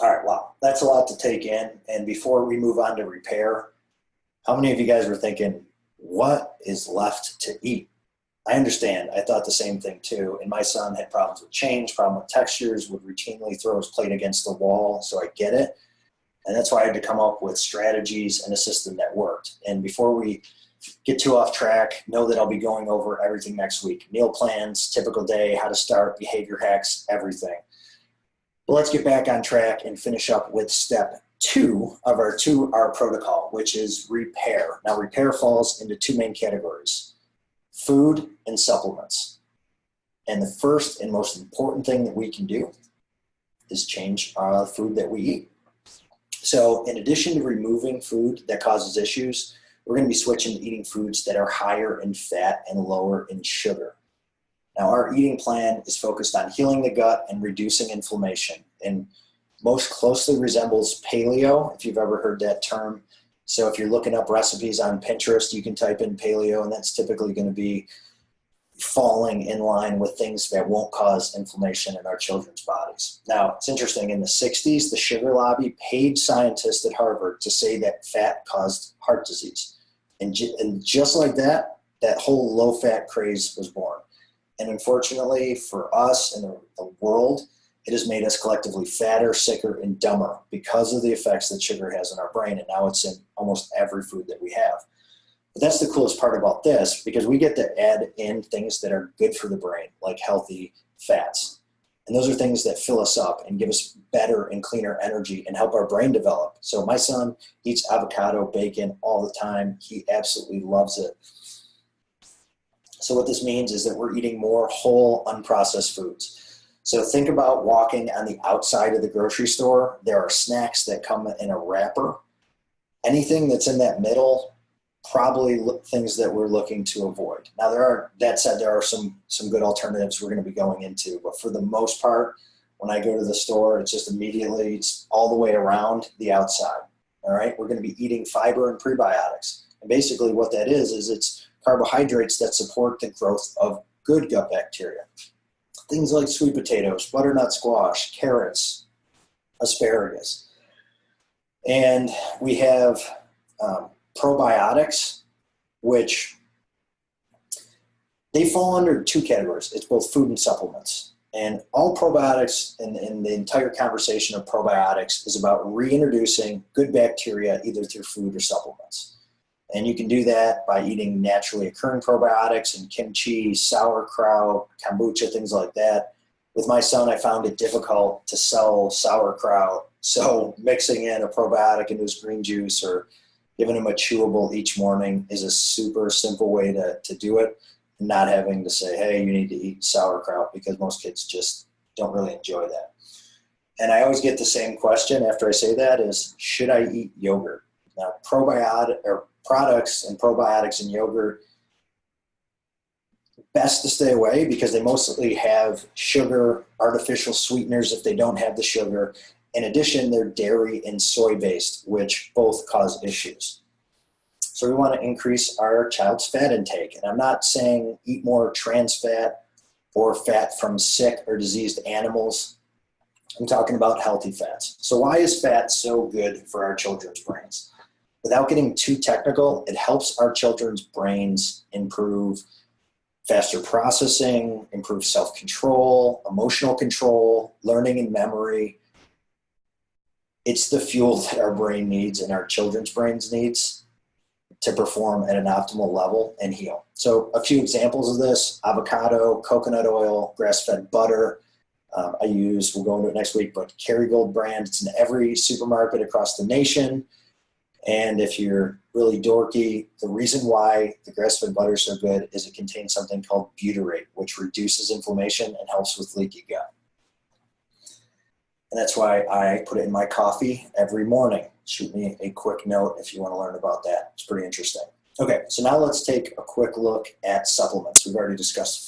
All right, wow, that's a lot to take in. And before we move on to repair, how many of you guys were thinking, what is left to eat? I understand. I thought the same thing too. And my son had problems with change, problem with textures, would routinely throw his plate against the wall. So I get it. And that's why I had to come up with strategies and a system that worked. And before we get too off track, know that I'll be going over everything next week. Meal plans, typical day, how to start, behavior hacks, everything. But let's get back on track and finish up with step two of our 2R protocol, which is repair. Now, repair falls into two main categories: food and supplements. And the first and most important thing that we can do is change the food that we eat. So in addition to removing food that causes issues, we're going to be switching to eating foods that are higher in fat and lower in sugar. Now, our eating plan is focused on healing the gut and reducing inflammation, and most closely resembles paleo, if you've ever heard that term. So if you're looking up recipes on Pinterest, you can type in paleo, and that's typically going to be falling in line with things that won't cause inflammation in our children's bodies. Now, it's interesting, in the 60s, the sugar lobby paid scientists at Harvard to say that fat caused heart disease. And just like that, that whole low-fat craze was born. And unfortunately for us and the world, it has made us collectively fatter, sicker, and dumber because of the effects that sugar has on our brain. And now it's in almost every food that we have. But that's the coolest part about this, because we get to add in things that are good for the brain, like healthy fats. And those are things that fill us up and give us better and cleaner energy and help our brain develop. So my son eats avocado, bacon all the time. He absolutely loves it. So what this means is that we're eating more whole, unprocessed foods. So think about walking on the outside of the grocery store. There are snacks that come in a wrapper. Anything that's in that middle, probably things that we're looking to avoid. Now, that said, there are some good alternatives we're going to be going into. But for the most part, when I go to the store, it's just immediately, it's all the way around the outside. All right, we're going to be eating fiber and prebiotics. And basically what that is it's carbohydrates that support the growth of good gut bacteria. Things like sweet potatoes, butternut squash, carrots, asparagus. And we have probiotics, which they fall under two categories. It's both food and supplements. And all probiotics and the entire conversation of probiotics is about reintroducing good bacteria either through food or supplements. And you can do that by eating naturally occurring probiotics and kimchi, sauerkraut, kombucha, things like that. With my son, I found it difficult to sell sauerkraut. So mixing in a probiotic into his green juice or giving him a chewable each morning is a super simple way to do it, and not having to say, hey, you need to eat sauerkraut, because most kids just don't really enjoy that. And I always get the same question after I say that is, should I eat yogurt? Now, probiotic or products and probiotics in yogurt, best to stay away because they mostly have sugar, artificial sweeteners if they don't have the sugar. In addition, they're dairy and soy-based, which both cause issues. So we want to increase our child's fat intake. And I'm not saying eat more trans fat or fat from sick or diseased animals. I'm talking about healthy fats. So why is fat so good for our children's brains? Without getting too technical, it helps our children's brains improve faster processing, improve self-control, emotional control, learning and memory. It's the fuel that our brain needs and our children's brains needs to perform at an optimal level and heal. So a few examples of this: avocado, coconut oil, grass-fed butter. We'll go into it next week, but Kerrygold brand. It's in every supermarket across the nation. And if you're really dorky, the reason why the grass-fed butter is so good is it contains something called butyrate, which reduces inflammation and helps with leaky gut. And that's why I put it in my coffee every morning. Shoot me a quick note if you want to learn about that. It's pretty interesting. Okay, so now let's take a quick look at supplements. We've already discussed